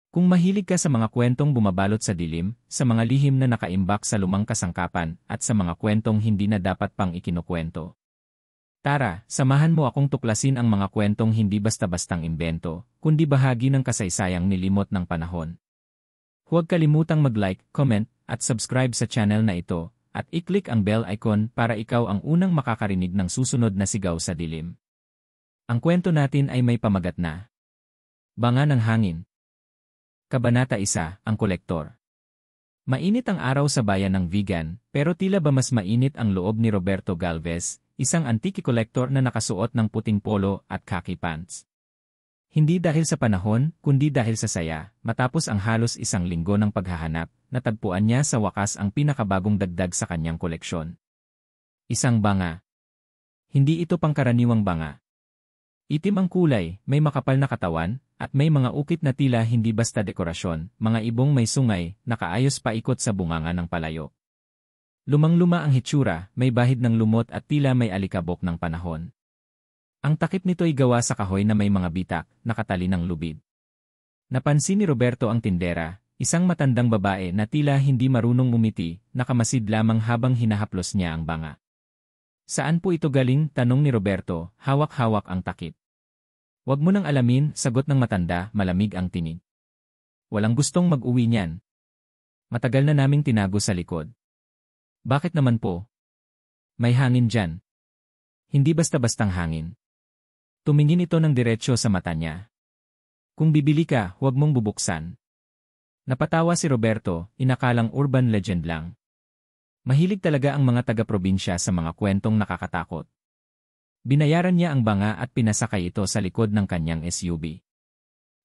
Kung mahilig ka sa mga kwentong bumabalot sa dilim, sa mga lihim na nakaimbak sa lumang kasangkapan, at sa mga kwentong hindi na dapat pang ikinukwento. Tara, samahan mo akong tuklasin ang mga kwentong hindi basta-bastang imbento, kundi bahagi ng kasaysayang nilimot ng panahon. Huwag kalimutang mag-like, comment, at subscribe sa channel na ito, at i-click ang bell icon para ikaw ang unang makakarinig ng susunod na sigaw sa dilim. Ang kwento natin ay may pamagat na Banga ng Hangin. Kabanata 1, ang kolektor. Mainit ang araw sa bayan ng Vigan, pero tila ba mas mainit ang loob ni Roberto Galvez, isang antiki kolektor na nakasuot ng puting polo at khaki pants. Hindi dahil sa panahon, kundi dahil sa saya, matapos ang halos isang linggo ng paghahanap, natagpuan niya sa wakas ang pinakabagong dagdag sa kanyang koleksyon. Isang banga. Hindi ito pangkaraniwang banga. Itim ang kulay, may makapal na katawan, at may mga ukit na tila hindi basta dekorasyon, mga ibong may sungay, nakaayos pa ikot sa bunganga ng palayo. Lumang-luma ang hitsura, may bahid ng lumot at tila may alikabok ng panahon. Ang takip nito'y gawa sa kahoy na may mga bitak, nakatali ng lubid. Napansin ni Roberto ang tindera, isang matandang babae na tila hindi marunong ngumiti, nakamasid lamang habang hinahaplos niya ang banga. Saan po ito galing? Tanong ni Roberto, hawak-hawak ang takip. Huwag mo nang alamin, sagot ng matanda, malamig ang tinig. Walang gustong mag-uwi niyan. Matagal na naming tinago sa likod. Bakit naman po? May hangin dyan. Hindi basta-bastang hangin. Tumingin ito ng diretsyo sa mata niya. Kung bibili ka, huwag mong bubuksan. Napatawa si Roberto, inakalang urban legend lang. Mahilig talaga ang mga taga-probinsya sa mga kwentong nakakatakot. Binayaran niya ang banga at pinasakay ito sa likod ng kanyang SUV.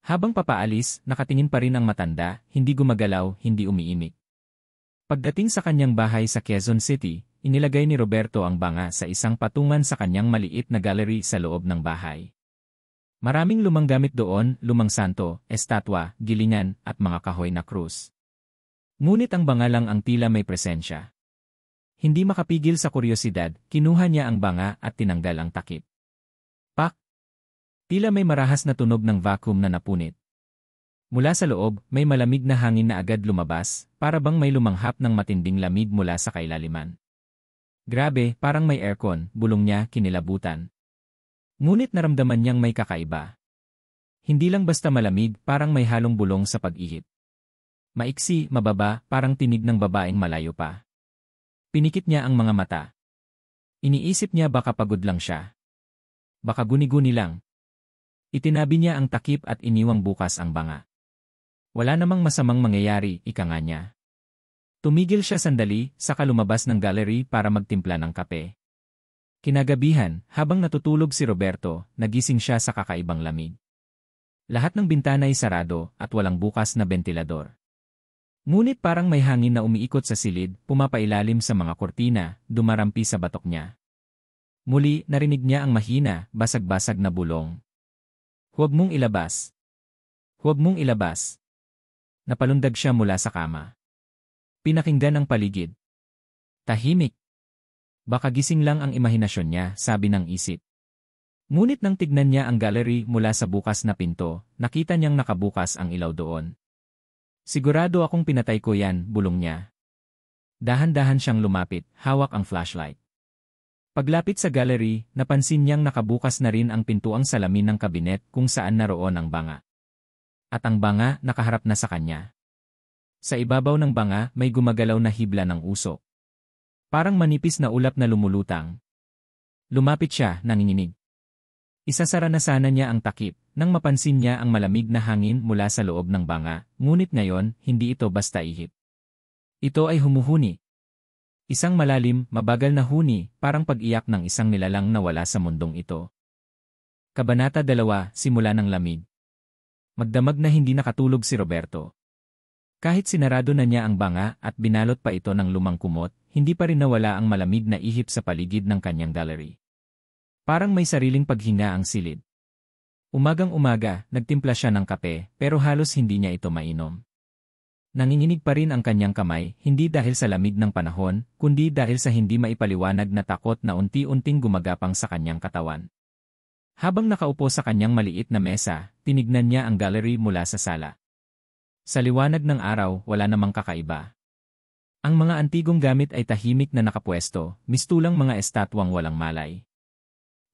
Habang papaalis, nakatingin pa rin ang matanda, hindi gumagalaw, hindi umiimik. Pagdating sa kanyang bahay sa Quezon City, inilagay ni Roberto ang banga sa isang patungan sa kanyang maliit na gallery sa loob ng bahay. Maraming lumang gamit doon, lumang santo, estatwa, gilingan, at mga kahoy na krus. Ngunit ang banga lang ang tila may presensya. Hindi makapigil sa kuryosidad, kinuha niya ang banga at tinanggal ang takip. Pak! Tila may marahas na tunog ng vacuum na napunit. Mula sa loob, may malamig na hangin na agad lumabas, para bang may lumanghap ng matinding lamig mula sa kailaliman. Grabe, parang may aircon, bulong niya, kinilabutan. Ngunit naramdaman niyang may kakaiba. Hindi lang basta malamig, parang may halong bulong sa pag-ihip. Maiksi, mababa, parang tinig ng babaeng malayo pa. Pinikit niya ang mga mata. Iniisip niya baka pagod lang siya. Baka guni-guni lang. Itinabi niya ang takip at iniwang bukas ang banga. Wala namang masamang mangyayari, ika nga niya. Tumigil siya sandali, saka lumabas ng gallery para magtimpla ng kape. Kinagabihan, habang natutulog si Roberto, nagising siya sa kakaibang lamig. Lahat ng bintana ay sarado at walang bukas na bentilador. Ngunit parang may hangin na umiikot sa silid, pumapailalim sa mga kortina, dumarampi sa batok niya. Muli, narinig niya ang mahina, basag-basag na bulong. Huwag mong ilabas. Huwag mong ilabas. Napalundag siya mula sa kama. Pinakinggan ang paligid. Tahimik. Baka gising lang ang imahinasyon niya, sabi ng isip. Ngunit nang tignan niya ang gallery mula sa bukas na pinto, nakita niyang nakabukas ang ilaw doon. Sigurado akong pinatay ko yan, bulong niya. Dahan-dahan siyang lumapit, hawak ang flashlight. Paglapit sa gallery, napansin niyang nakabukas na rin ang pintuang salamin ng kabinet kung saan naroon ang banga. At ang banga nakaharap na sa kanya. Sa ibabaw ng banga may gumagalaw na hibla ng usok. Parang manipis na ulap na lumulutang. Lumapit siya, nanginginig. Isasara na sana niya ang takip, nang mapansin niya ang malamig na hangin mula sa loob ng banga, ngunit ngayon, hindi ito basta ihip. Ito ay humuhuni. Isang malalim, mabagal na huni, parang pag-iyak ng isang nilalang na wala sa mundong ito. Kabanata 2, Simula ng lamig. Magdamag na hindi nakatulog si Roberto. Kahit sinarado na niya ang banga at binalot pa ito ng lumang kumot, hindi pa rin nawala ang malamig na ihip sa paligid ng kanyang gallery. Parang may sariling paghinga ang silid. Umagang-umaga, nagtimpla siya ng kape, pero halos hindi niya ito mainom. Nanginginig pa rin ang kanyang kamay, hindi dahil sa lamig ng panahon, kundi dahil sa hindi maipaliwanag na takot na unti-unting gumagapang sa kanyang katawan. Habang nakaupo sa kanyang maliit na mesa, tinignan niya ang gallery mula sa sala. Sa liwanag ng araw, wala namang kakaiba. Ang mga antigong gamit ay tahimik na nakapwesto, mistulang mga estatwang walang malay.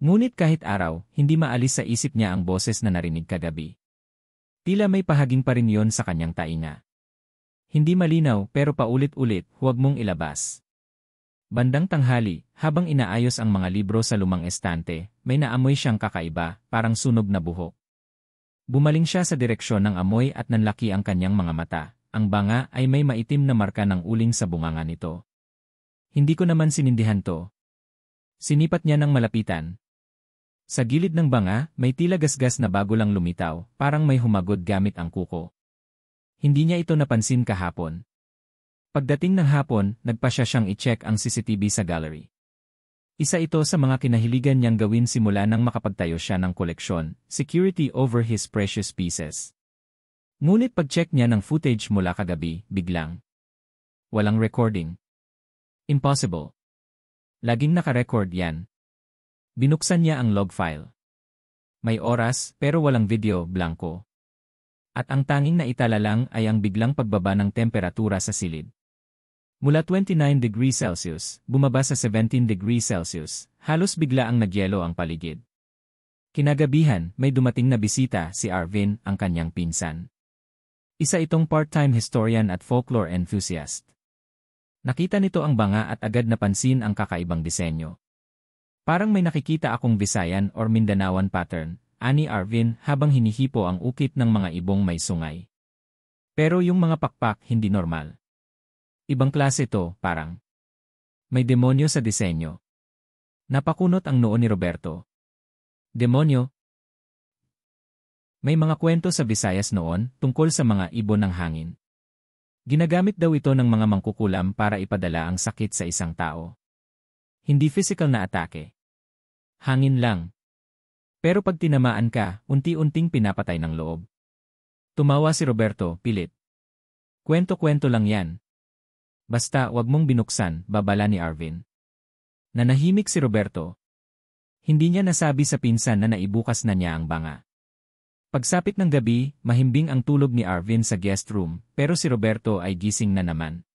Ngunit kahit araw, hindi maalis sa isip niya ang boses na narinig kagabi. Tila may pahaging pa rin yon sa kanyang tainga. Hindi malinaw pero paulit-ulit, huwag mong ilabas. Bandang tanghali, habang inaayos ang mga libro sa lumang estante, may naamoy siyang kakaiba, parang sunog na buhok. Bumaling siya sa direksyon ng amoy at nanlaki ang kanyang mga mata. Ang banga ay may maitim na marka ng uling sa bunganga nito. Hindi ko naman sinindihan to. Sinipat niya ng malapitan. Sa gilid ng banga, may tila gasgas na bago lang lumitaw, parang may humagod gamit ang kuko. Hindi niya ito napansin kahapon. Pagdating ng hapon, nagpasya siyang i-check ang CCTV sa gallery. Isa ito sa mga kinahiligan niyang gawin simula nang makapagtayo siya ng koleksyon, security over his precious pieces. Ngunit pag-check niya ng footage mula kagabi, biglang walang recording. Impossible. Laging naka-record yan. Binuksan niya ang log file. May oras pero walang video, blanco. At ang tanging naitala lang ay ang biglang pagbaba ng temperatura sa silid. Mula 29 degrees Celsius, bumaba sa 17 degrees Celsius, halos bigla ang nagyelo ang paligid. Kinagabihan, may dumating na bisita si Arvin, ang kanyang pinsan. Isa itong part-time historian at folklore enthusiast. Nakita nito ang banga at agad napansin ang kakaibang disenyo. Parang may nakikita akong Visayan or Mindanaoan pattern, ani Arvin habang hinihipo ang ukit ng mga ibong may sungay. Pero yung mga pakpak hindi normal. Ibang klase to, parang may demonyo sa disenyo. Napakunot ang noo ni Roberto. Demonyo? May mga kwento sa Visayas noon tungkol sa mga ibon ng hangin. Ginagamit daw ito ng mga mangkukulam para ipadala ang sakit sa isang tao. Hindi physical na atake. Hangin lang. Pero pag tinamaan ka, unti-unting pinapatay ng loob. Tumawa si Roberto, pilit. Kwento-kwento lang yan. Basta wag mong binuksan, babala ni Arvin. Nanahimik si Roberto. Hindi niya nasabi sa pinsan na naibukas na niya ang banga. Pagsapit ng gabi, mahimbing ang tulog ni Arvin sa guest room, pero si Roberto ay gising na naman.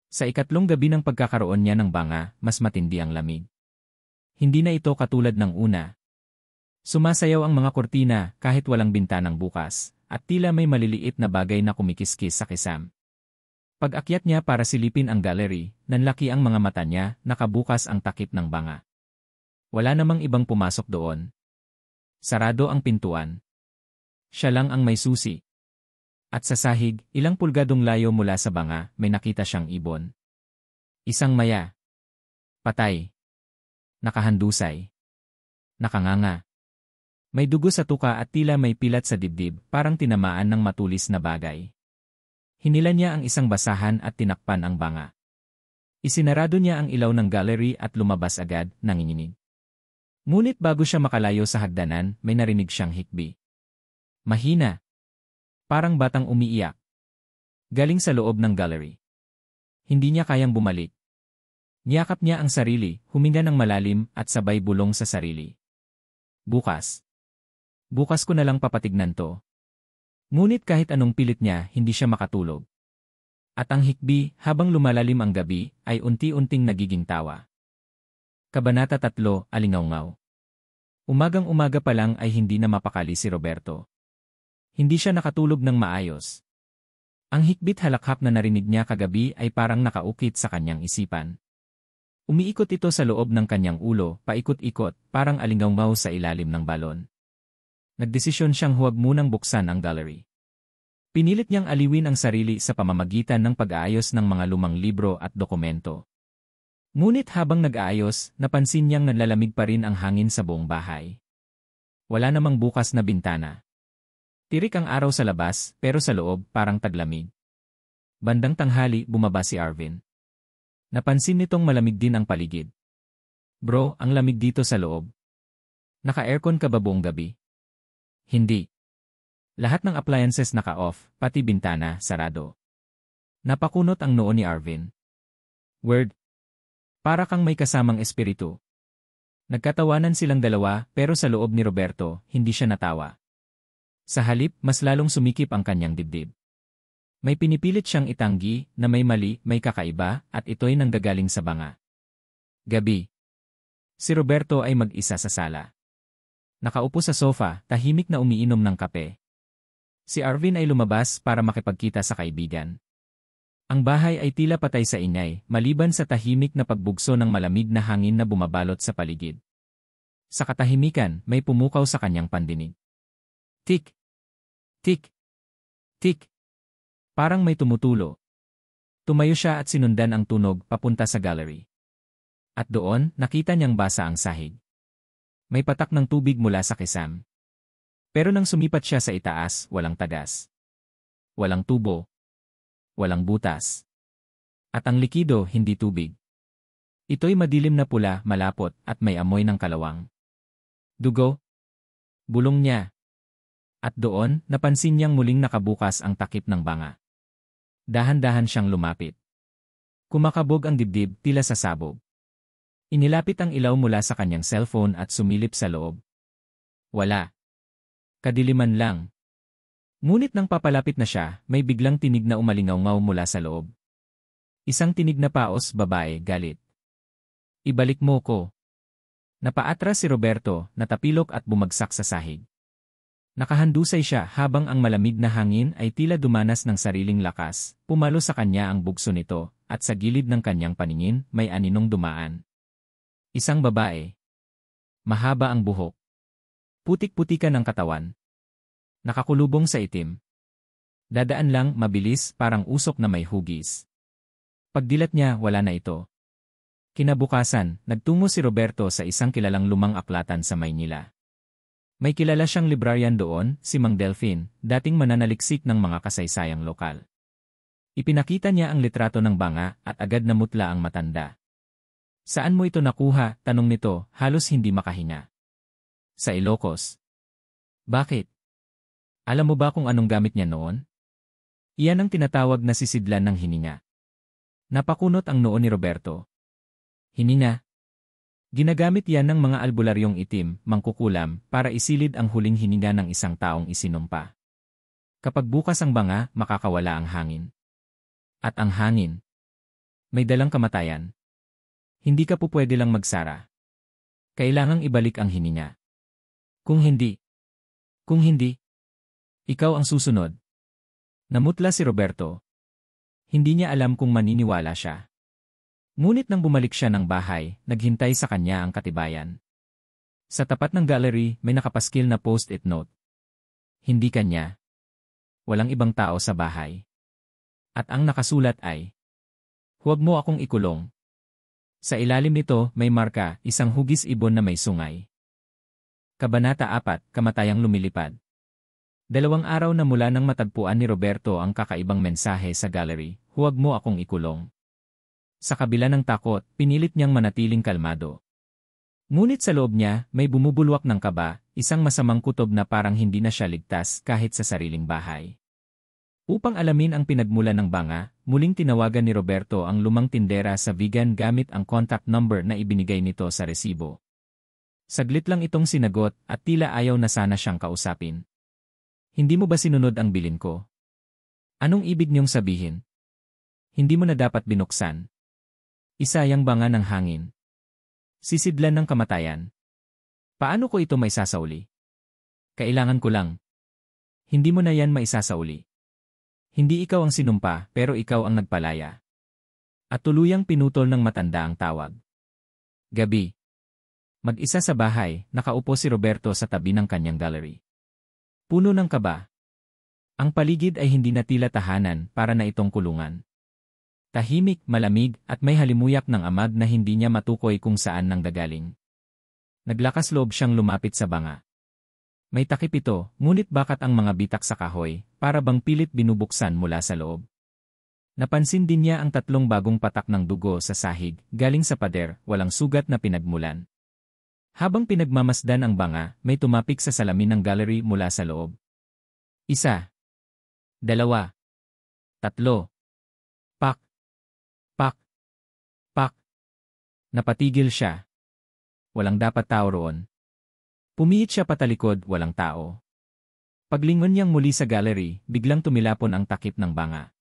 Sa ikatlong gabi ng pagkakaroon niya ng banga, mas matindi ang lamig. Hindi na ito katulad ng una. Sumasayaw ang mga kortina kahit walang bintanang bukas, at tila may maliliit na bagay na kumikiskis sa kisam. Pag-akyat niya para silipin ang gallery, nanlaki ang mga mata niya, nakabukas ang takip ng banga. Wala namang ibang pumasok doon. Sarado ang pintuan. Siya lang ang may susi. At sa sahig, ilang pulgadong layo mula sa banga, may nakita siyang ibon. Isang maya. Patay. Nakahandusay. Nakanganga. May dugo sa tuka at tila may pilat sa dibdib, parang tinamaan ng matulis na bagay. Hinila niya ang isang basahan at tinakpan ang banga. Isinarado niya ang ilaw ng gallery at lumabas agad, nanginginig. Ngunit bago siya makalayo sa hagdanan, may narinig siyang hikbi. Mahina. Parang batang umiiyak. Galing sa loob ng gallery. Hindi niya kayang bumalik. Niyakap niya ang sarili, huminga ng malalim at sabay bulong sa sarili. Bukas. Bukas ko na lang papatignan to. Ngunit kahit anong pilit niya, hindi siya makatulog. At ang hikbi, habang lumalalim ang gabi, ay unti-unting nagiging tawa. Kabanata 3, Alingawngaw. Umagang-umaga pa lang ay hindi na mapakali si Roberto. Hindi siya nakatulog ng maayos. Ang hikbit halakhak na narinig niya kagabi ay parang nakaukit sa kanyang isipan. Umiikot ito sa loob ng kanyang ulo, paikot-ikot, parang alingawngaw sa ilalim ng balon. Nagdesisyon siyang huwag munang buksan ang gallery. Pinilit niyang aliwin ang sarili sa pamamagitan ng pag-aayos ng mga lumang libro at dokumento. Ngunit habang nag-aayos, napansin niyang nanlalamig pa rin ang hangin sa buong bahay. Wala namang bukas na bintana. Tirik ang araw sa labas, pero sa loob, parang taglamig. Bandang tanghali, bumaba si Arvin. Napansin nitong malamig din ang paligid. Bro, ang lamig dito sa loob. Naka-aircon ka ba buong gabi? Hindi. Lahat ng appliances naka-off, pati bintana, sarado. Napakunot ang noo ni Arvin. Word. Para kang may kasamang espiritu. Nagkatawanan silang dalawa, pero sa loob ni Roberto, hindi siya natawa. Sa halip, mas lalong sumikip ang kanyang dibdib. May pinipilit siyang itanggi na may mali, may kakaiba, at ito'y nanggagaling sa banga. Gabi. Si Roberto ay mag-isa sa sala. Nakaupo sa sofa, tahimik na umiinom ng kape. Si Arvin ay lumabas para makipagkita sa kaibigan. Ang bahay ay tila patay sa ingay, maliban sa tahimik na pagbugso ng malamig na hangin na bumabalot sa paligid. Sa katahimikan, may pumukaw sa kanyang pandinig. Tik! Tik! Tik! Parang may tumutulo. Tumayo siya at sinundan ang tunog papunta sa gallery. At doon, nakita niyang basa ang sahig. May patak ng tubig mula sa kisam. Pero nang sumipat siya sa itaas, walang tagas. Walang tubo. Walang butas. At ang likido, hindi tubig. Ito'y madilim na pula, malapot, at may amoy ng kalawang. Dugo? Bulong niya. At doon, napansin niyang muling nakabukas ang takip ng banga. Dahan-dahan siyang lumapit. Kumakabog ang dibdib, tila sa sabog. Inilapit ang ilaw mula sa kanyang cellphone at sumilip sa loob. Wala. Kadiliman lang. Ngunit nang papalapit na siya, may biglang tinig na umalingaw-ngaw mula sa loob. Isang tinig na paos, babae, galit. Ibalik mo ko. Napaatras si Roberto, natapilok at bumagsak sa sahig. Nakahandusay siya habang ang malamig na hangin ay tila dumanas ng sariling lakas, pumalo sa kanya ang bugso nito, at sa gilid ng kanyang paningin may aninong dumaan. Isang babae. Mahaba ang buhok. Putik-putikan ang katawan. Nakakulubong sa itim. Dadaan lang, mabilis, parang usok na may hugis. Pagdilat niya, wala na ito. Kinabukasan, nagtungo si Roberto sa isang kilalang lumang aklatan sa Maynila. May kilala siyang librarian doon, si Mang Delphine, dating mananaliksik ng mga kasaysayang lokal. Ipinakita niya ang litrato ng banga at agad namutla ang matanda. Saan mo ito nakuha? Tanong nito, halos hindi makahinga. Sa Ilocos. Bakit? Alam mo ba kung anong gamit niya noon? Iyan ang tinatawag na sisidlan ng hininga. Napakunot ang noo ni Roberto. Hininga? Ginagamit yan ng mga albularyong itim, mangkukulam, para isilid ang huling hininga ng isang taong isinumpa. Kapag bukas ang banga, makakawala ang hangin. At ang hangin, may dalang kamatayan. Hindi ka po pwede lang magsara. Kailangang ibalik ang hininga. Kung hindi, ikaw ang susunod. Namutla si Roberto. Hindi niya alam kung maniniwala siya. Ngunit nang bumalik siya ng bahay, naghintay sa kanya ang katibayan. Sa tapat ng gallery, may nakapaskil na post-it note. Hindi kanya. Walang ibang tao sa bahay. At ang nakasulat ay, "Huwag mo akong ikulong." Sa ilalim nito, may marka, isang hugis ibon na may sungay. Kabanata 4, Kamatayang lumilipad. 2 araw na mula nang matagpuan ni Roberto ang kakaibang mensahe sa gallery, "Huwag mo akong ikulong." Sa kabila ng takot, pinilit niyang manatiling kalmado. Ngunit sa loob niya, may bumubulwak ng kaba, isang masamang kutob na parang hindi na siya ligtas kahit sa sariling bahay. Upang alamin ang pinagmulan ng banga, muling tinawagan ni Roberto ang lumang tindera sa vegan gamit ang contact number na ibinigay nito sa resibo. Saglit lang itong sinagot at tila ayaw na sana siyang kausapin. Hindi mo ba sinunod ang bilin ko? Anong ibig niyong sabihin? Hindi mo na dapat binuksan. Isayang banga ng hangin. Sisidlan ng kamatayan. Paano ko ito maisasauli? Kailangan ko lang. Hindi mo na yan maisasauli. Hindi ikaw ang sinumpa, pero ikaw ang nagpalaya. At tuluyang pinutol ng matanda ang tawag. Gabi. Mag-isa sa bahay, nakaupo si Roberto sa tabi ng kanyang gallery. Puno ng kaba. Ang paligid ay hindi na tila tahanan para na itong kulungan. Tahimik, malamig, at may halimuyak ng amag na hindi niya matukoy kung saan nanggagaling. Naglakas loob siyang lumapit sa banga. May takip ito, ngunit bakat ang mga bitak sa kahoy, para bang pilit binubuksan mula sa loob. Napansin din niya ang 3 bagong patak ng dugo sa sahig, galing sa pader, walang sugat na pinagmulan. Habang pinagmamasdan ang banga, may tumapik sa salamin ng gallery mula sa loob. 1, 2, 3. Pak! Pak! Pak! Napatigil siya. Walang dapat tao roon. Pumihit siya patalikod, walang tao. Paglingon niyang muli sa gallery, biglang tumilapon ang takip ng banga.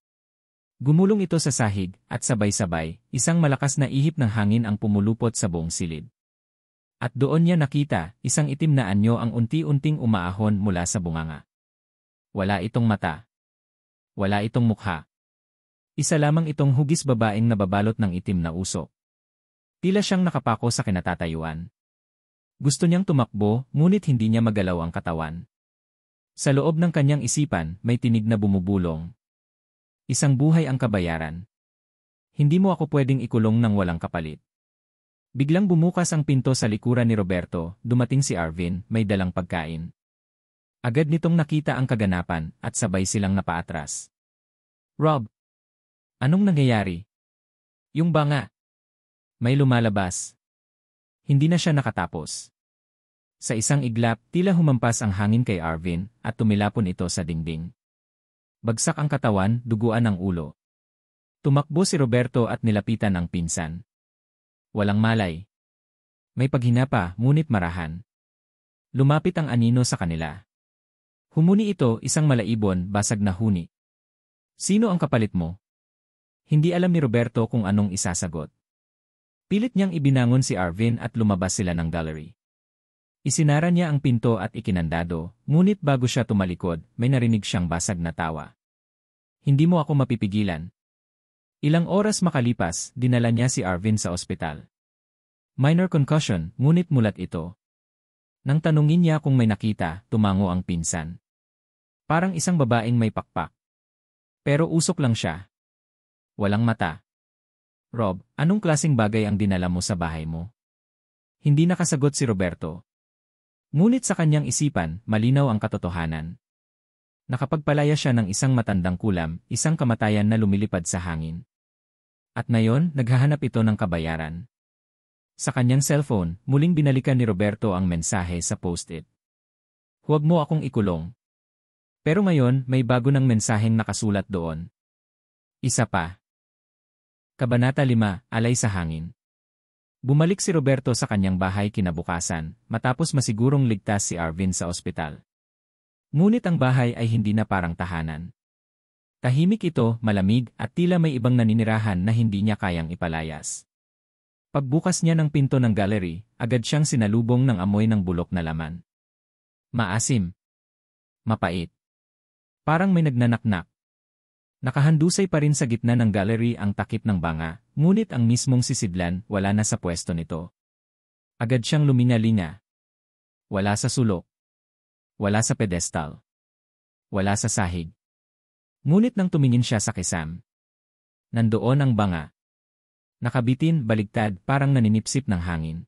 Gumulong ito sa sahig, at sabay-sabay, isang malakas na ihip ng hangin ang pumulupot sa buong silid. At doon niya nakita, isang itim na anyo ang unti-unting umaahon mula sa bunganga. Wala itong mata. Wala itong mukha. Isa lamang itong hugis babaeng nababalot ng itim na usok. Tila siyang nakapako sa kinatatayuan. Gusto niyang tumakbo, ngunit hindi niya magalaw ang katawan. Sa loob ng kanyang isipan, may tinig na bumubulong. Isang buhay ang kabayaran. Hindi mo ako pwedeng ikulong ng walang kapalit. Biglang bumukas ang pinto sa likuran ni Roberto, dumating si Arvin, may dalang pagkain. Agad nitong nakita ang kaganapan, at sabay silang napaatras. Rob! Anong nangyayari? Yung banga. May lumalabas. Hindi na siya nakatapos. Sa isang iglap, tila humampas ang hangin kay Arvin, at tumilapon ito sa dingding. Bagsak ang katawan, duguan ang ulo. Tumakbo si Roberto at nilapitan ang pinsan. Walang malay. May paghinapa, ngunit marahan. Lumapit ang anino sa kanila. Humuni ito, isang malaibon, basag na huni. Sino ang kapalit mo? Hindi alam ni Roberto kung anong isasagot. Pilit niyang ibinangon si Arvin at lumabas sila ng gallery. Isinara niya ang pinto at ikinandado, ngunit bago siya tumalikod, may narinig siyang basag na tawa. Hindi mo ako mapipigilan. Ilang oras makalipas, dinala niya si Arvin sa ospital. Minor concussion, ngunit mulat ito. Nang tanungin niya kung may nakita, tumango ang pinsan. Parang isang babaeng may pakpak. Pero usok lang siya. Walang mata. Rob, anong klaseng bagay ang dinala mo sa bahay mo? Hindi nakasagot si Roberto. Ngunit sa kanyang isipan, malinaw ang katotohanan. Nakapagpalaya siya ng isang matandang kulam, isang kamatayan na lumilipad sa hangin. At ngayon, naghahanap ito ng kabayaran. Sa kanyang cellphone, muling binalikan ni Roberto ang mensahe sa post-it. Huwag mo akong ikulong. Pero ngayon, may bago ng mensaheng nakasulat doon. Isa pa. Kabanata 5, Alay sa hangin. Bumalik si Roberto sa kanyang bahay kinabukasan, matapos masigurong ligtas si Arvin sa ospital. Ngunit ang bahay ay hindi na parang tahanan. Tahimik ito, malamig, at tila may ibang naninirahan na hindi niya kayang ipalayas. Pagbukas niya ng pinto ng gallery, agad siyang sinalubong ng amoy ng bulok na laman. Maasim. Mapait. Parang may nagnanaknak. Nakahandusay pa rin sa gitna ng gallery ang takip ng banga, ngunit ang mismong sisidlan wala na sa pwesto nito. Agad siyang lumingalinga. Wala sa sulok. Wala sa pedestal. Wala sa sahig. Ngunit nang tumingin siya sa kisam, nandoon ang banga. Nakabitin, baligtad, parang naninipsip ng hangin.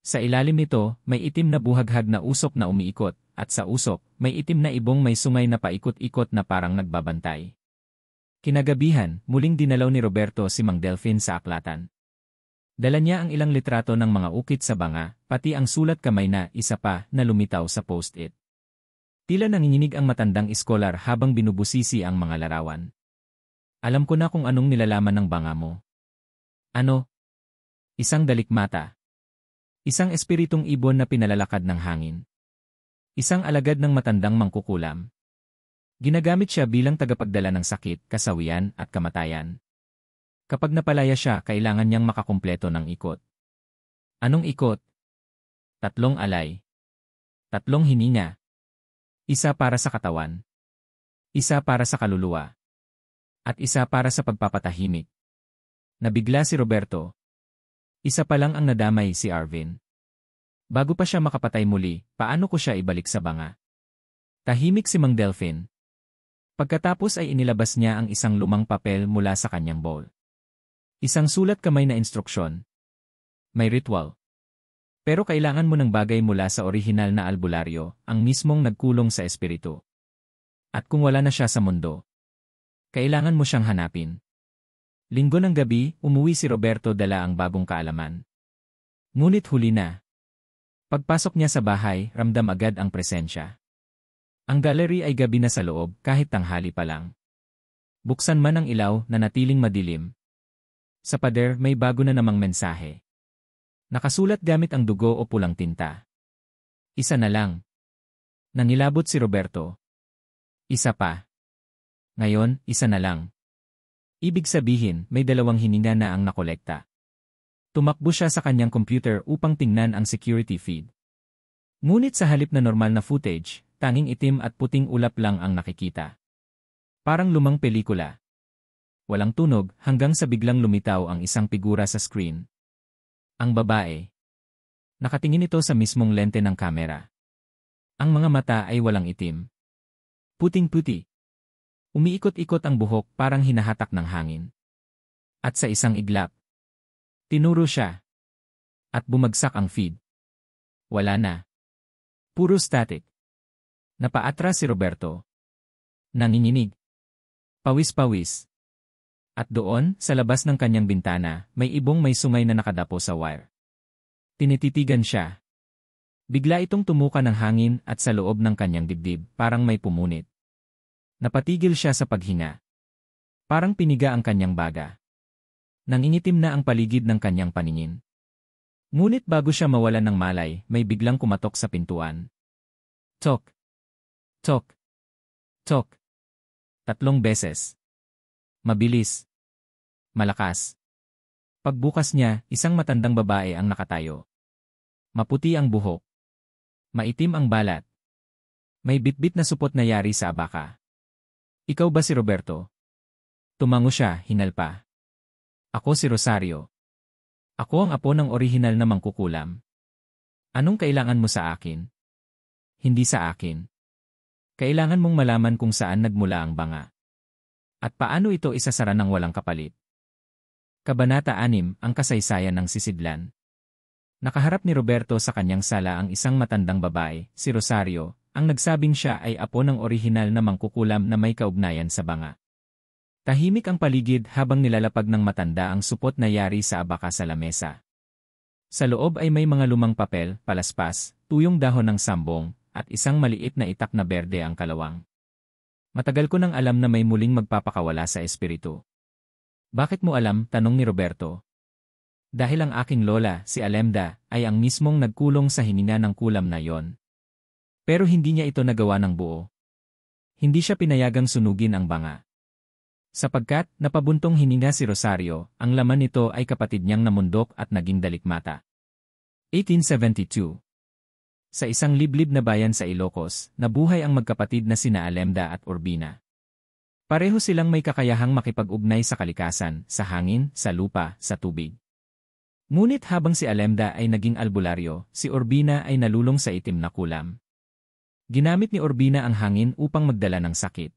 Sa ilalim nito, may itim na buhaghag na usok na umiikot, at sa usok, may itim na ibong may sungay na paikot-ikot na parang nagbabantay. Kinagabihan, muling dinalaw ni Roberto si Mang Delfin sa aklatan. Dala niya ang ilang litrato ng mga ukit sa banga, pati ang sulat kamay na isa pa na lumitaw sa post-it. Tila nanginginig ang matandang iskolar habang binubusisi ang mga larawan. Alam ko na kung anong nilalaman ng banga mo. Ano? Isang dalikmata. Isang espiritong ibon na pinalalakad ng hangin. Isang alagad ng matandang mangkukulam. Ginagamit siya bilang tagapagdala ng sakit, kasawian, at kamatayan. Kapag napalaya siya, kailangan niyang makakumpleto ng ikot. Anong ikot? 3 alay. 3 hininga. Isa para sa katawan. Isa para sa kaluluwa. At isa para sa pagpapatahimik. Nabigla si Roberto. Isa pa lang ang nadamay, si Arvin. Bago pa siya makapatay muli, paano ko siya ibalik sa banga? Tahimik si Mang Delfin. Pagkatapos ay inilabas niya ang isang lumang papel mula sa kanyang bowl. Isang sulat kamay na instruksyon. May ritual. Pero kailangan mo ng bagay mula sa orihinal na albularyo, ang mismong nagkulong sa espiritu. At kung wala na siya sa mundo, kailangan mo siyang hanapin. Linggo ng gabi, umuwi si Roberto dala ang bagong kaalaman. Ngunit huli na. Pagpasok niya sa bahay, ramdam agad ang presensya. Ang gallery ay gabi na sa loob kahit tanghali pa lang. Buksan man ang ilaw na natiling madilim. Sa pader may bago na namang mensahe. Nakasulat gamit ang dugo o pulang tinta. Isa na lang. Nangilabot si Roberto. Isa pa. Ngayon, isa na lang. Ibig sabihin, may 2 hininga na ang nakolekta. Tumakbo siya sa kanyang computer upang tingnan ang security feed. Ngunit sa halip na normal na footage, tanging itim at puting ulap lang ang nakikita. Parang lumang pelikula. Walang tunog hanggang sa biglang lumitaw ang isang figura sa screen. Ang babae. Nakatingin ito sa mismong lente ng kamera. Ang mga mata ay walang itim. Puting-puti. Umiikot-ikot ang buhok parang hinahatak ng hangin. At sa isang iglap, tinuro siya. At bumagsak ang feed. Wala na. Puro static. Napaatras si Roberto. Nanginginig. Pawis-pawis. At doon, sa labas ng kanyang bintana, may ibong may sungay na nakadapo sa wire. Tinititigan siya. Bigla itong tumuka ng hangin at sa loob ng kanyang dibdib, parang may pumunit. Napatigil siya sa paghinga. Parang piniga ang kanyang baga. Nangingitim na ang paligid ng kanyang paningin. Ngunit bago siya mawalan ng malay, may biglang kumatok sa pintuan. Tok. Tok. Tok. 3 beses. Mabilis. Malakas. Pagbukas niya, isang matandang babae ang nakatayo. Maputi ang buhok. Maitim ang balat. May bitbit na supot na yari sa abaka. Ikaw ba si Roberto? Tumango siya, hinalpa. Ako si Rosario. Ako ang apo ng orihinal na mangkukulam. Anong kailangan mo sa akin? Hindi sa akin. Kailangan mong malaman kung saan nagmula ang banga. At paano ito isasara ng walang kapalit. Kabanata 6, ang kasaysayan ng sisidlan. Nakaharap ni Roberto sa kanyang sala ang isang matandang babae, si Rosario, ang nagsabing siya ay apo ng orihinal na mangkukulam na may kaugnayan sa banga. Tahimik ang paligid habang nilalapag ng matanda ang supot na yari sa abaka sa lamesa. Sa loob ay may mga lumang papel, palaspas, tuyong dahon ng sambong, at isang maliit na itak na berde ang kalawang. Matagal ko nang alam na may muling magpapakawala sa espiritu. Bakit mo alam? Tanong ni Roberto. Dahil ang aking lola, si Alemda, ay ang mismong nagkulong sa hininga ng kulam na yon. Pero hindi niya ito nagawa ng buo. Hindi siya pinayagang sunugin ang banga. Sapagkat, napabuntong hininga si Rosario, ang laman nito ay kapatid niyang namundok at naging dalikmata. 1872. Sa isang liblib na bayan sa Ilocos, nabuhay ang magkapatid na sina Alemda at Urbina. Pareho silang may kakayahang makipag-ugnay sa kalikasan, sa hangin, sa lupa, sa tubig. Ngunit habang si Alemda ay naging albularyo, si Urbina ay nalulong sa itim na kulam. Ginamit ni Urbina ang hangin upang magdala ng sakit.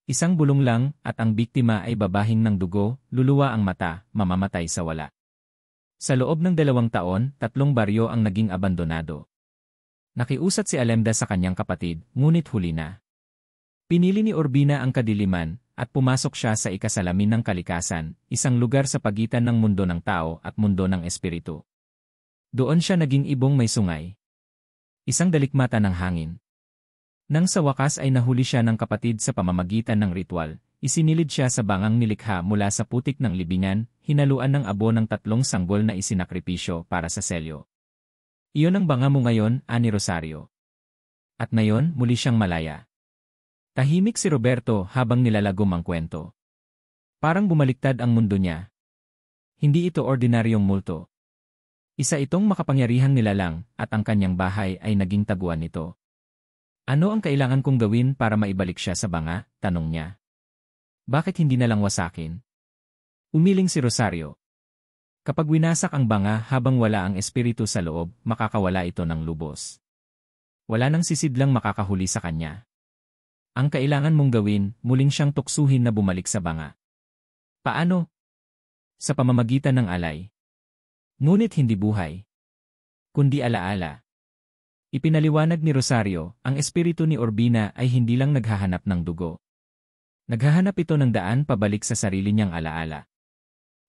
Isang bulong lang at ang biktima ay babahing ng dugo, luluwa ang mata, mamamatay sa wala. Sa loob ng 2 taon, 3 baryo ang naging abandonado. Nakiusat si Alemda sa kanyang kapatid, ngunit huli na. Pinili ni Urbina ang kadiliman, at pumasok siya sa ikasalamin ng kalikasan, isang lugar sa pagitan ng mundo ng tao at mundo ng espiritu. Doon siya naging ibong may sungay. Isang dalikmata ng hangin. Nang sa wakas ay nahuli siya ng kapatid sa pamamagitan ng ritual, isinilid siya sa bangang nilikha mula sa putik ng libingan, hinaluan ng abo ng 3 sanggol na isinakripisyo para sa selyo. Iyon ang banga mo ngayon, ani Rosario. At ngayon, muli siyang malaya. Tahimik si Roberto habang nilalagom ang kwento. Parang bumaliktad ang mundo niya. Hindi ito ordinaryong multo. Isa itong makapangyarihang nilalang at ang kanyang bahay ay naging taguan nito. Ano ang kailangan kong gawin para maibalik siya sa banga? Tanong niya. Bakit hindi na lang wasakin? Umiling si Rosario. Kapag winasak ang banga habang wala ang espiritu sa loob, makakawala ito ng lubos. Wala nang sisidlang makakahuli sa kanya. Ang kailangan mong gawin, muling siyang tuksuhin na bumalik sa banga. Paano? Sa pamamagitan ng alay. Ngunit hindi buhay. Kundi alaala. Ipinaliwanag ni Rosario, ang espiritu ni Urbina ay hindi lang naghahanap ng dugo. Naghahanap ito ng daan pabalik sa sarili niyang alaala.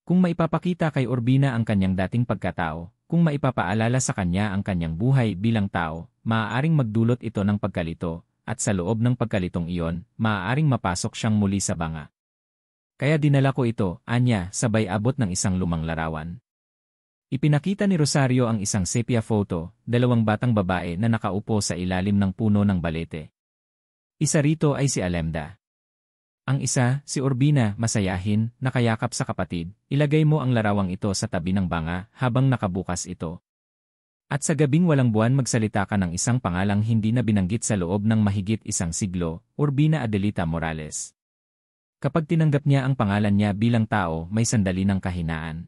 Kung maipapakita kay Urbina ang kanyang dating pagkatao, kung maipapaalala sa kanya ang kanyang buhay bilang tao, maaaring magdulot ito ng pagkalito, at sa loob ng pagkalitong iyon, maaaring mapasok siyang muli sa banga. Kaya dinala ko ito, anya, sabay abot ng isang lumang larawan. Ipinakita ni Rosario ang isang sepia photo, dalawang batang babae na nakaupo sa ilalim ng puno ng balete. Isa rito ay si Alemda. Ang isa, si Urbina, masayahin, nakayakap sa kapatid. Ilagay mo ang larawang ito sa tabi ng banga habang nakabukas ito. At sa gabing walang buwan magsalita ka ng isang pangalang hindi na binanggit sa loob ng mahigit isang siglo, Urbina Adelita Morales. Kapag tinanggap niya ang pangalan niya bilang tao, may sandali ng kahinaan.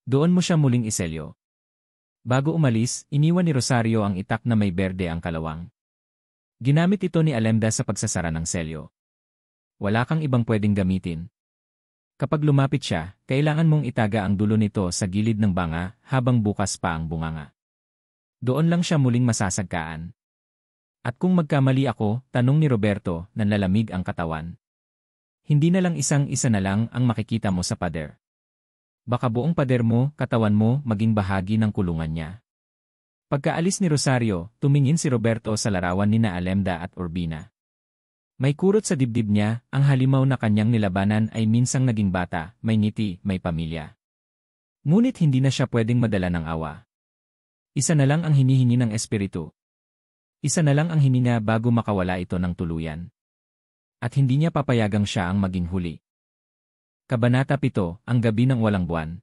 Doon mo siya muling iselyo. Bago umalis, iniwan ni Rosario ang itak na may berde ang kalawang. Ginamit ito ni Alemda sa pagsasara ng selyo. Wala kang ibang pwedeng gamitin. Kapag lumapit siya, kailangan mong itaga ang dulo nito sa gilid ng banga habang bukas pa ang bunganga. Doon lang siya muling masasagkaan. At kung magkamali ako, tanong ni Roberto, nanlalamig ang katawan. Hindi na lang isang-isa na lang ang makikita mo sa pader. Baka buong pader mo, katawan mo, maging bahagi ng kulungan niya. Pagkaalis ni Rosario, tumingin si Roberto sa larawan ni na Alemda at Urbina. May kurot sa dibdib niya, ang halimaw na kanyang nilabanan ay minsang naging bata, may ngiti, may pamilya. Ngunit hindi na siya pwedeng madala ng awa. Isa na lang ang hinihingi ng espiritu. Isa na lang ang hininga bago makawala ito ng tuluyan. At hindi niya papayagang siya ang maging huli. Kabanata 7, ang gabi ng walang buwan.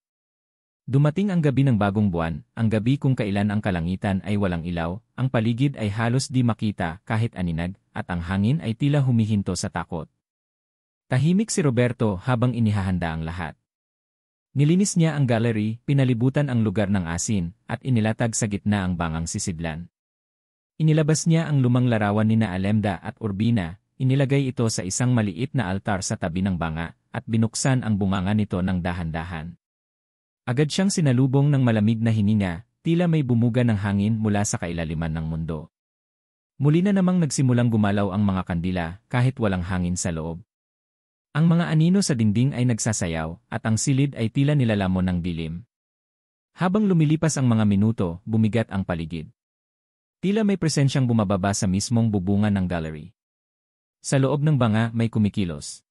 Dumating ang gabi ng bagong buwan, ang gabi kung kailan ang kalangitan ay walang ilaw, ang paligid ay halos di makita kahit aninag, at ang hangin ay tila humihinto sa takot. Tahimik si Roberto habang inihahanda ang lahat. Nilinis niya ang gallery, pinalibutan ang lugar ng asin, at inilatag sa gitna ang bangang sisidlan. Inilabas niya ang lumang larawan ni na Alemda at Urbina, inilagay ito sa isang maliit na altar sa tabi ng banga, at binuksan ang bunganga nito ng dahan-dahan. Agad siyang sinalubong ng malamig na hininga, tila may bumuga ng hangin mula sa kailaliman ng mundo. Muli na namang nagsimulang gumalaw ang mga kandila kahit walang hangin sa loob. Ang mga anino sa dingding ay nagsasayaw at ang silid ay tila nilalamon ng dilim. Habang lumilipas ang mga minuto, bumigat ang paligid. Tila may presensyang bumababa sa mismong bubungan ng gallery. Sa loob ng banga may kumikilos.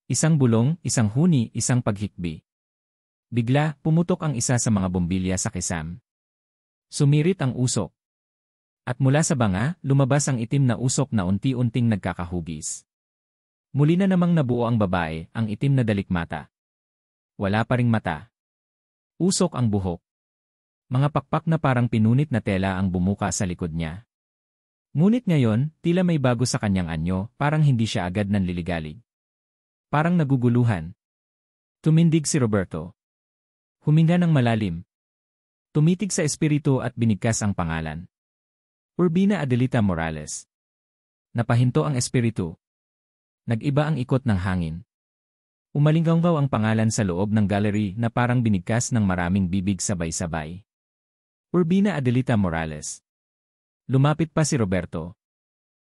Isang bulong, isang huni, isang paghikbi. Bigla, pumutok ang isa sa mga bombilya sa kisam. Sumirit ang usok. At mula sa banga, lumabas ang itim na usok na unti-unting nagkakahugis. Muli na namang nabuo ang babae, ang itim na dalikmata. Wala pa ring mata. Usok ang buhok. Mga pakpak na parang pinunit na tela ang bumuka sa likod niya. Ngunit ngayon, tila may bago sa kanyang anyo, parang hindi siya agad nanliligalig. Parang naguguluhan. Tumindig si Roberto. Huminga ng malalim. Tumitig sa espiritu at binigkas ang pangalan. Urbina Adelita Morales. Napahinto ang espiritu. Nag-iba ang ikot ng hangin. Umalinggaw ang pangalan sa loob ng gallery na parang binigkas ng maraming bibig sabay-sabay. Urbina Adelita Morales. Lumapit pa si Roberto.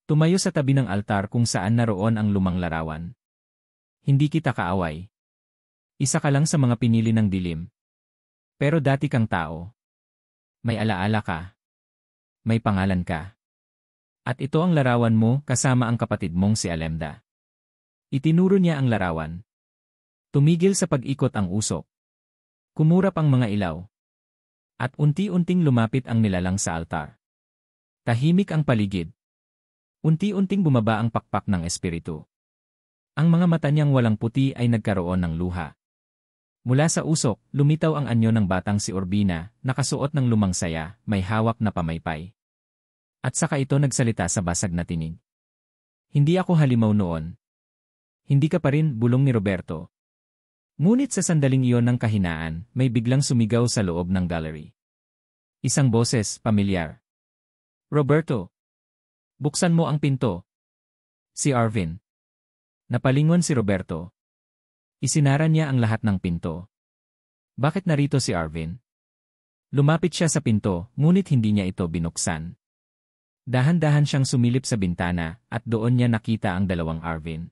Tumayo sa tabi ng altar kung saan naroon ang lumang larawan. Hindi kita kaaway. Isa ka lang sa mga pinili ng dilim. Pero dati kang tao. May alaala ka. May pangalan ka. At ito ang larawan mo kasama ang kapatid mong si Alemda. Itinuro niya ang larawan. Tumigil sa pag-ikot ang usok. Kumurap ang mga ilaw. At unti-unting lumapit ang nilalang sa altar. Tahimik ang paligid. Unti-unting bumaba ang pakpak ng espiritu. Ang mga mata niyang walang puti ay nagkaroon ng luha. Mula sa usok, lumitaw ang anyo ng batang si Urbina, nakasuot ng lumang saya, may hawak na pamaypay. At saka ito nagsalita sa basag na tinig. Hindi ako halimaw noon. Hindi ka pa rin, bulong ni Roberto. Ngunit sa sandaling iyon ng kahinaan, may biglang sumigaw sa loob ng gallery. Isang boses, pamilyar. Roberto! Buksan mo ang pinto. Si Arvin. Napalingon si Roberto. Isinara niya ang lahat ng pinto. Bakit narito si Arvin? Lumapit siya sa pinto, ngunit hindi niya ito binuksan. Dahan-dahan siyang sumilip sa bintana, at doon niya nakita ang dalawang Arvin.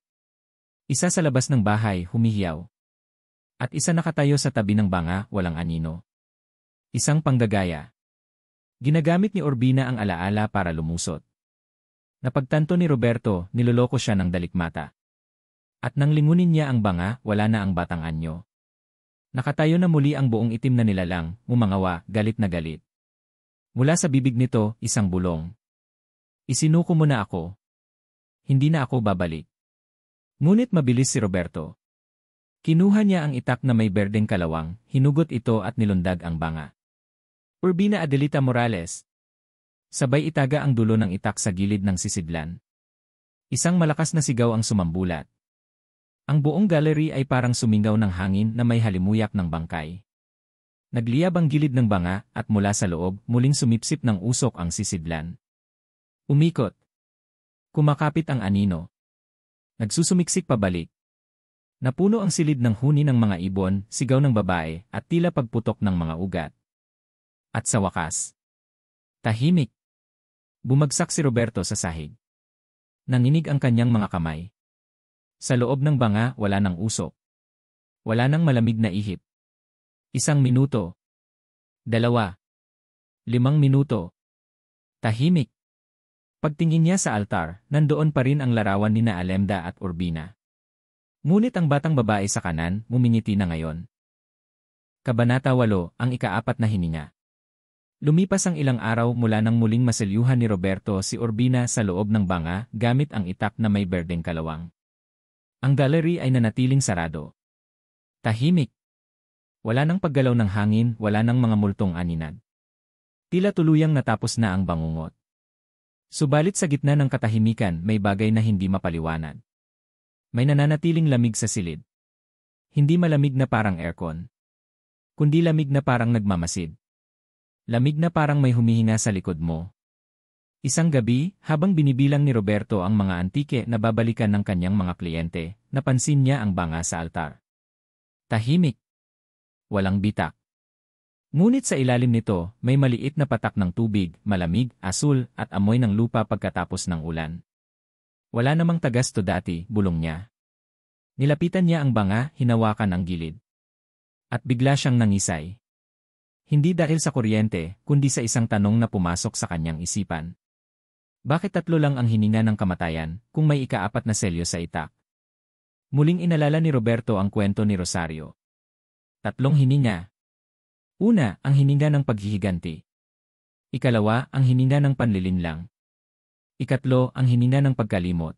Isa sa labas ng bahay, humihiyaw. At isa nakatayo sa tabi ng banga, walang anino. Isang panggagaya. Ginagamit ni Urbina ang alaala para lumusot. Napagtanto ni Roberto, niloloko siya ng dalikmata. At nang lingunin niya ang banga, wala na ang batang anyo. Nakatayo na muli ang buong itim na nilalang, umangawa, galit na galit. Mula sa bibig nito, isang bulong. Isinuko mo na ako. Hindi na ako babalik. Ngunit mabilis si Roberto. Kinuha niya ang itak na may berdeng kalawang, hinugot ito at nilundag ang banga. Urbina Adelita Morales. Sabay itaga ang dulo ng itak sa gilid ng sisidlan. Isang malakas na sigaw ang sumambulat. Ang buong gallery ay parang sumingaw ng hangin na may halimuyak ng bangkay. Nagliyab ang gilid ng banga at mula sa loob, muling sumipsip ng usok ang sisidlan. Umikot. Kumakapit ang anino. Nagsusumiksik pabalik. Napuno ang silid ng huni ng mga ibon, sigaw ng babae, at tila pagputok ng mga ugat. At sa wakas, tahimik. Bumagsak si Roberto sa sahig. Nanginig ang kanyang mga kamay. Sa loob ng banga, wala nang usok. Wala nang malamig na ihip. 1 minuto. 2. 5 minuto. Tahimik. Pagtingin niya sa altar, nandoon pa rin ang larawan ni na Alemda at Urbina. Ngunit ang batang babae sa kanan, ngumingiti na ngayon. Kabanata 8, ang ika-4 na hininga. Lumipas ang ilang araw mula nang muling maselyuhan ni Roberto si Urbina sa loob ng banga gamit ang itak na may berdeng kalawang. Ang gallery ay nanatiling sarado. Tahimik. Wala nang paggalaw ng hangin, wala nang mga multong aninag. Tila tuluyang natapos na ang bangungot. Subalit sa gitna ng katahimikan may bagay na hindi mapaliwanag. May nananatiling lamig sa silid. Hindi malamig na parang aircon. Kundi lamig na parang nagmamasid. Lamig na parang may humihinga sa likod mo. Isang gabi, habang binibilang ni Roberto ang mga antike na babalikan ng kanyang mga kliyente, napansin niya ang banga sa altar. Tahimik. Walang bitak. Ngunit sa ilalim nito, may maliit na patak ng tubig, malamig, asul, at amoy ng lupa pagkatapos ng ulan. Wala namang tagasto dati, bulong niya. Nilapitan niya ang banga, hinawakan ang gilid. At bigla siyang nangisay. Hindi dahil sa kuryente, kundi sa isang tanong na pumasok sa kanyang isipan. Bakit 3 lang ang hininga ng kamatayan, kung may ika-4 na selyo sa itak? Muling inalala ni Roberto ang kwento ni Rosario. 3 hininga. Una, ang hininga ng paghihiganti. 2, ang hininga ng panlilinlang. 3, ang hininga ng pagkalimot.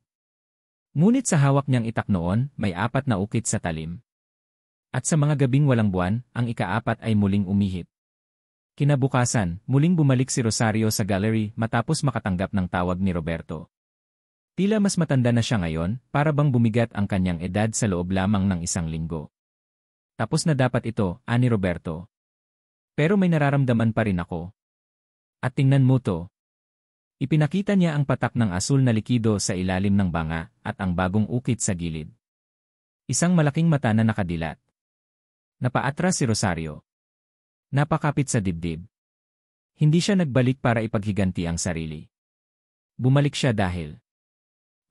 Ngunit sa hawak niyang itak noon, may 4 na ukit sa talim. At sa mga gabing walang buwan, ang ika-4 ay muling umihip. Kinabukasan, muling bumalik si Rosario sa gallery matapos makatanggap ng tawag ni Roberto. Tila mas matanda na siya ngayon, para bang bumigat ang kanyang edad sa loob lamang ng 1 linggo. Tapos na dapat ito, ani Roberto. Pero may nararamdaman pa rin ako. At tingnan mo to. Ipinakita niya ang patak ng asul na likido sa ilalim ng banga at ang bagong ukit sa gilid. Isang malaking mata na nakadilat. Napaatras si Rosario. Napakapit sa dibdib. Hindi siya nagbalik para ipaghiganti ang sarili. Bumalik siya dahil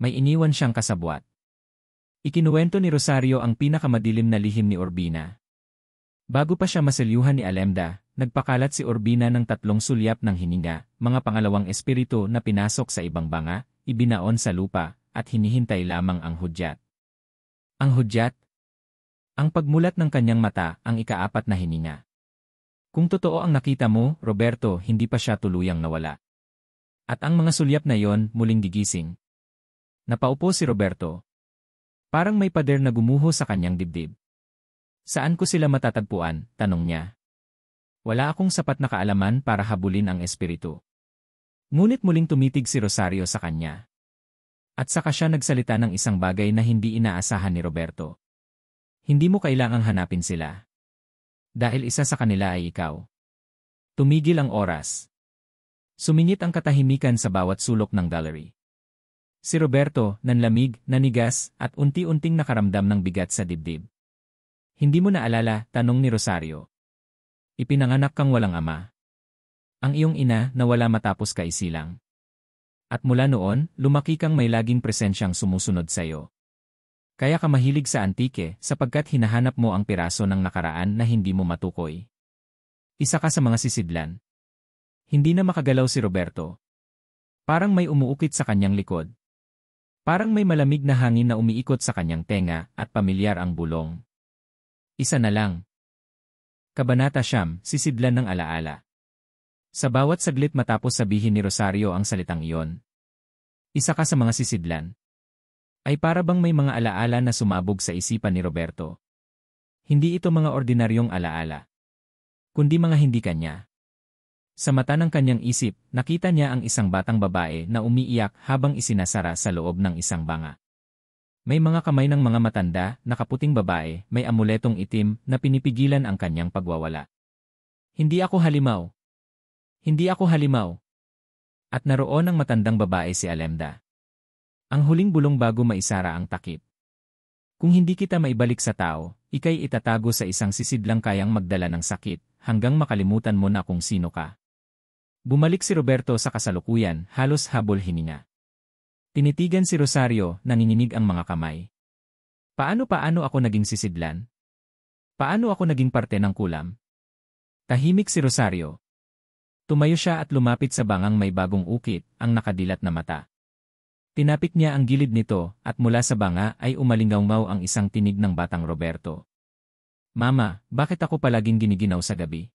may iniwan siyang kasabwat. Ikinuwento ni Rosario ang pinakamadilim na lihim ni Urbina. Bago pa siya maselyuhan ni Alemda, nagpakalat si Urbina ng 3 sulyap ng hininga, mga pangalawang espiritu na pinasok sa ibang banga, ibinaon sa lupa, at hinihintay lamang ang hudyat. Ang hudyat? Ang pagmulat ng kanyang mata, ang ika-4 na hininga. Kung totoo ang nakita mo, Roberto, hindi pa siya tuluyang nawala. At ang mga sulyap na yon muling gigising. Napaupo si Roberto. Parang may pader na gumuho sa kanyang dibdib. Saan ko sila matatagpuan? Tanong niya. Wala akong sapat na kaalaman para habulin ang espiritu. Ngunit muling tumitig si Rosario sa kanya. At saka siya nagsalita ng isang bagay na hindi inaasahan ni Roberto. Hindi mo kailangang hanapin sila. Dahil isa sa kanila ay ikaw. Tumigil ang oras. Sumingit ang katahimikan sa bawat sulok ng gallery. Si Roberto, nanlamig, nanigas, at unti-unting nakaramdam ng bigat sa dibdib. Hindi mo naalala, tanong ni Rosario. Ipinanganak kang walang ama. Ang iyong ina nawala matapos ka isilang. At mula noon, lumaki kang may laging presensyang sumusunod sa iyo. Kaya ka mahilig sa antike sapagkat hinahanap mo ang piraso ng nakaraan na hindi mo matukoy. Isa ka sa mga sisidlan. Hindi na makagalaw si Roberto. Parang may umuukit sa kanyang likod. Parang may malamig na hangin na umiikot sa kanyang tenga at pamilyar ang bulong. Isa na lang. Kabanata Siyam, Sisidlan ng Alaala. Sa bawat saglit matapos sabihin ni Rosario ang salitang iyon, isa ka sa mga sisidlan. Ay para bang may mga alaala na sumabog sa isipan ni Roberto. Hindi ito mga ordinaryong alaala, kundi mga hindi kanya. Sa mata ng kanyang isip, nakita niya ang isang batang babae na umiiyak habang isinasara sa loob ng isang banga. May mga kamay ng mga matanda, nakaputing babae, may amuletong itim na pinipigilan ang kanyang pagwawala. Hindi ako halimaw. Hindi ako halimaw. At naroon ang matandang babae si Alemda. Ang huling bulong bago maisara ang takip. Kung hindi kita maibalik sa tao, ikay itatago sa isang sisidlang kayang magdala ng sakit, hanggang makalimutan mo na kung sino ka. Bumalik si Roberto sa kasalukuyan, halos habol hininga. Tinitigan si Rosario, nanginginig ang mga kamay. Paano ako naging sisidlan? Paano ako naging parte ng kulam? Tahimik si Rosario. Tumayo siya at lumapit sa bangang may bagong ukit, ang nakadilat na mata. Tinapik niya ang gilid nito, at mula sa banga ay umalingaw ang isang tinig ng batang Roberto. Mama, bakit ako palaging giniginaw sa gabi?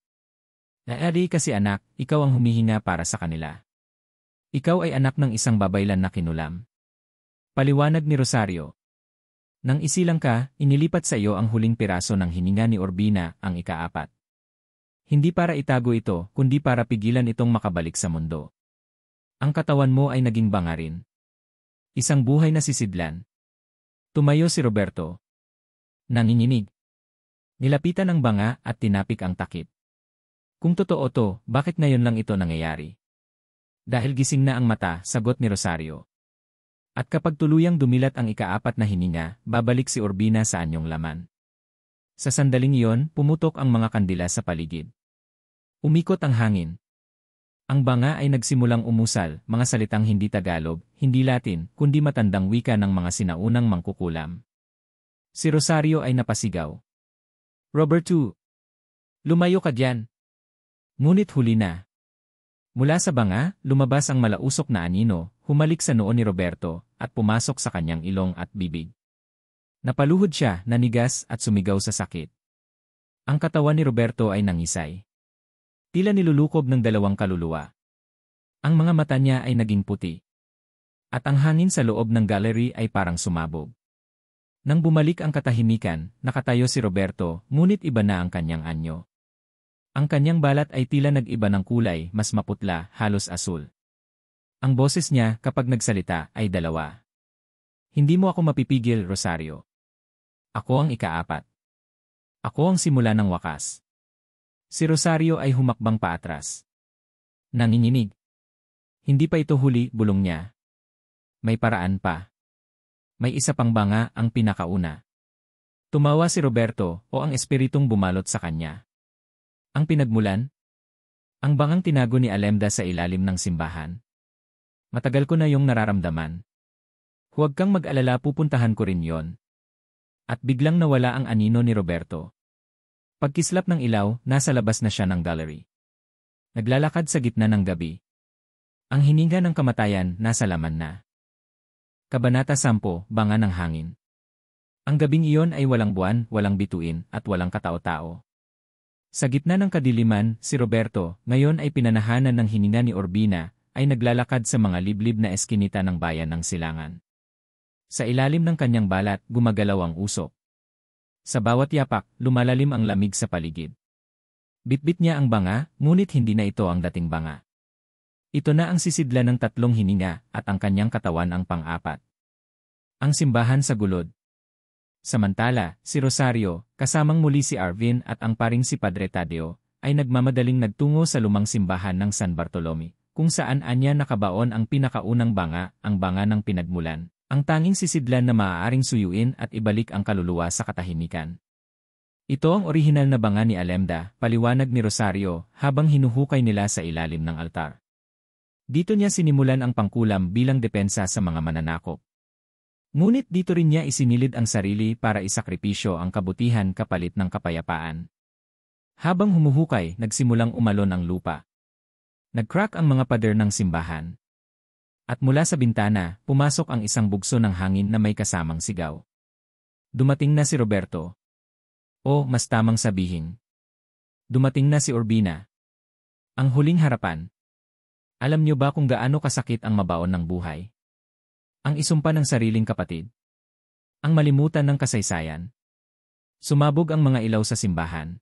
Naari kasi anak, ikaw ang humihinga para sa kanila. Ikaw ay anak ng isang babaylan na kinulam. Paliwanag ni Rosario. Nang isilang ka, inilipat sa iyo ang huling piraso ng hininga ni Urbina, ang ika-4. Hindi para itago ito, kundi para pigilan itong makabalik sa mundo. Ang katawan mo ay naging banga rin. Isang buhay na sisidlan. Tumayo si Roberto. Nanginginig. Nilapitan ang banga at tinapik ang takip. Kung totoo to, bakit ngayon lang ito nangyayari? Dahil gising na ang mata, sagot ni Rosario. At kapag tuluyang dumilat ang ika-4 na hininga, babalik si Urbina sa anyong laman. Sa sandaling iyon, pumutok ang mga kandila sa paligid. Umikot ang hangin. Ang banga ay nagsimulang umusal, mga salitang hindi Tagalog, hindi Latin, kundi matandang wika ng mga sinaunang mangkukulam. Si Rosario ay napasigaw. Robert II! Lumayo ka diyan! Ngunit huli na. Mula sa banga, lumabas ang malausok na anino, humalik sa noo ni Roberto, at pumasok sa kanyang ilong at bibig. Napaluhod siya, nanigas at sumigaw sa sakit. Ang katawan ni Roberto ay nangisay. Tila nilulukob ng dalawang kaluluwa. Ang mga mata niya ay naging puti. At ang hangin sa loob ng gallery ay parang sumabog. Nang bumalik ang katahimikan, nakatayo si Roberto, ngunit iba na ang kanyang anyo. Ang kanyang balat ay tila nag-iba ng kulay, mas maputla, halos asul. Ang boses niya, kapag nagsalita, ay dalawa. Hindi mo ako mapipigil, Rosario. Ako ang ika-4. Ako ang simula ng wakas. Si Rosario ay humakbang paatras. Nanginginig. Hindi pa ito huli, bulong niya. May paraan pa. May isa pang banga, ang pinakauna. Tumawa si Roberto, o ang espiritong bumalot sa kanya. Ang pinagmulan? Ang bangang tinago ni Alemda sa ilalim ng simbahan. Matagal ko na yung nararamdaman. Huwag kang mag-alala, pupuntahan ko rin yon. At biglang nawala ang anino ni Roberto. Pagkislap ng ilaw, nasa labas na siya ng gallery. Naglalakad sa gitna ng gabi. Ang hininga ng kamatayan, nasa laman na. Kabanata 10, Banga ng Hangin. Ang gabing iyon ay walang buwan, walang bituin, at walang katao-tao. Sa gitna ng kadiliman, si Roberto, ngayon ay pinanahanan ng hininga ni Urbina, ay naglalakad sa mga liblib na eskinita ng bayan ng Silangan. Sa ilalim ng kanyang balat, gumagalaw ang usok. Sa bawat yapak, lumalalim ang lamig sa paligid. Bitbit niya ang banga, ngunit hindi na ito ang dating banga. Ito na ang sisidlan ng 3 hininga, at ang kanyang katawan ang pang-4. Ang simbahan sa gulod. Samantala, si Rosario, kasamang muli si Arvin at ang paring si Padre Tadeo, ay nagmamadaling nagtungo sa lumang simbahan ng San Bartolome, kung saan anya nakabaon ang pinakaunang banga, ang banga ng pinagmulan, ang tanging sisidlan na maaaring suyuin at ibalik ang kaluluwa sa katahimikan. Ito ang orihinal na banga ni Alemda, paliwanag ni Rosario, habang hinuhukay nila sa ilalim ng altar. Dito niya sinimulan ang pangkulam bilang depensa sa mga mananakop. Ngunit dito rin niya isinilid ang sarili para isakripisyo ang kabutihan kapalit ng kapayapaan. Habang humuhukay, nagsimulang umalon ang lupa. Nag-crack ang mga pader ng simbahan. At mula sa bintana, pumasok ang isang bugso ng hangin na may kasamang sigaw. Dumating na si Roberto. O, mas tamang sabihin. Dumating na si Urbina. Ang huling harapan. Alam niyo ba kung gaano kasakit ang mabaon ng buhay? Ang isumpa ng sariling kapatid. Ang malimutan ng kasaysayan. Sumabog ang mga ilaw sa simbahan.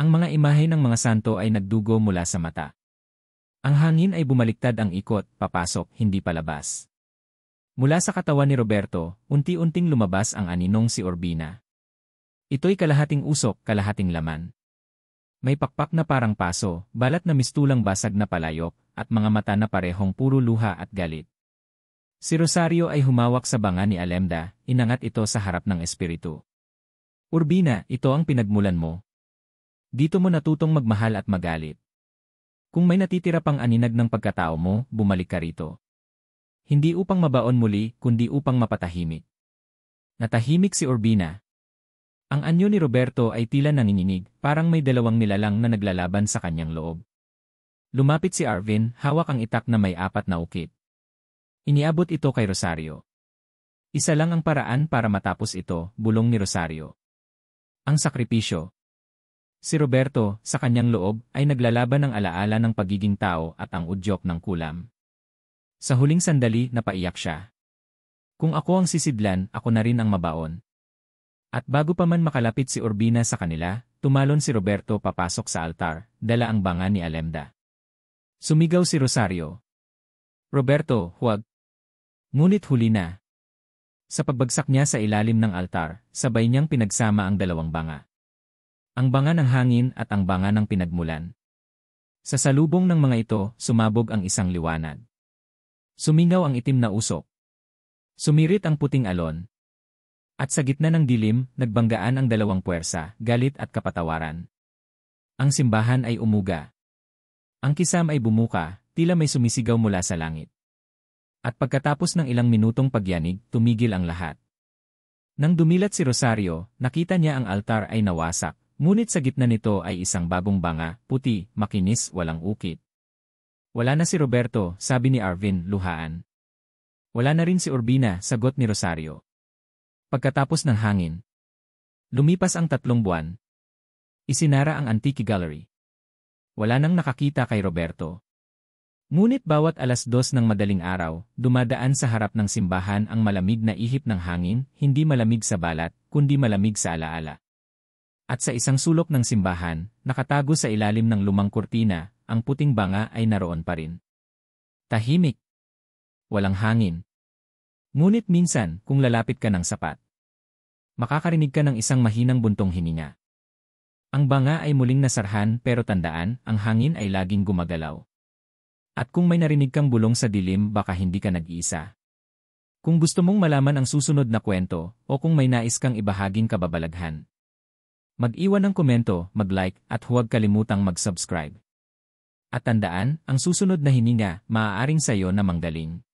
Ang mga imahe ng mga santo ay nagdugo mula sa mata. Ang hangin ay bumaliktad ang ikot, papasok, hindi palabas. Mula sa katawan ni Roberto, unti-unting lumabas ang aninong si Urbina. Ito'y kalahating usok, kalahating laman. May pakpak na parang paso, balat na mistulang basag na palayok, at mga mata na parehong puro luha at galit. Si Rosario ay humawak sa banga ni Alemda, inangat ito sa harap ng espiritu. Urbina, ito ang pinagmulan mo. Dito mo natutong magmahal at magalit. Kung may natitira pang aninag ng pagkatao mo, bumalik ka rito. Hindi upang mabaon muli, kundi upang mapatahimik. Natahimik si Urbina. Ang anyo ni Roberto ay tila nanginginig, parang may dalawang nilalang na naglalaban sa kanyang loob. Lumapit si Arvin, hawak ang itak na may 4 na ukit. Iniabot ito kay Rosario. Isa lang ang paraan para matapos ito, bulong ni Rosario. Ang sakripisyo. Si Roberto, sa kanyang loob, ay naglalaban ng alaala ng pagiging tao at ang udyok ng kulam. Sa huling sandali, napaiyak siya. Kung ako ang sisidlan, ako na rin ang mabaon. At bago pa man makalapit si Urbina sa kanila, tumalon si Roberto papasok sa altar, dala ang banga ni Alemda. Sumigaw si Rosario. Roberto, huwag. Ngunit huli na. Sa pagbagsak niya sa ilalim ng altar, sabay niyang pinagsama ang dalawang banga. Ang banga ng hangin at ang banga ng pinagmulan. Sa salubong ng mga ito, sumabog ang isang liwanag. Sumingaw ang itim na usok. Sumirit ang puting alon. At sa gitna ng dilim, nagbanggaan ang dalawang puwersa, galit at kapatawaran. Ang simbahan ay umuga. Ang kisam ay bumuka, tila may sumisigaw mula sa langit. At pagkatapos ng ilang minutong pagyanig, tumigil ang lahat. Nang dumilat si Rosario, nakita niya ang altar ay nawasak. Ngunit sa gitna nito ay isang bagong banga, puti, makinis, walang ukit. Wala na si Roberto, sabi ni Arvin, luhaan. Wala na rin si Urbina, sagot ni Rosario. Pagkatapos ng hangin. Lumipas ang 3 buwan. Isinara ang Antique Gallery. Wala nang nakakita kay Roberto. Ngunit bawat 2:00 ng madaling araw, dumadaan sa harap ng simbahan ang malamig na ihip ng hangin, hindi malamig sa balat, kundi malamig sa alaala. At sa isang sulok ng simbahan, nakatago sa ilalim ng lumang kurtina, ang puting banga ay naroon pa rin. Tahimik. Walang hangin. Ngunit minsan, kung lalapit ka ng sapat, makakarinig ka ng isang mahinang buntong hininga. Ang banga ay muling nasarhan pero tandaan, ang hangin ay laging gumagalaw. At kung may narinig kang bulong sa dilim, baka hindi ka nag-iisa. Kung gusto mong malaman ang susunod na kwento, o kung may nais kang ibahaging kababalaghan, mag-iwan ng komento, mag-like, at huwag kalimutang mag-subscribe. At tandaan, ang susunod na hininga, maaaring sayo na manggaling.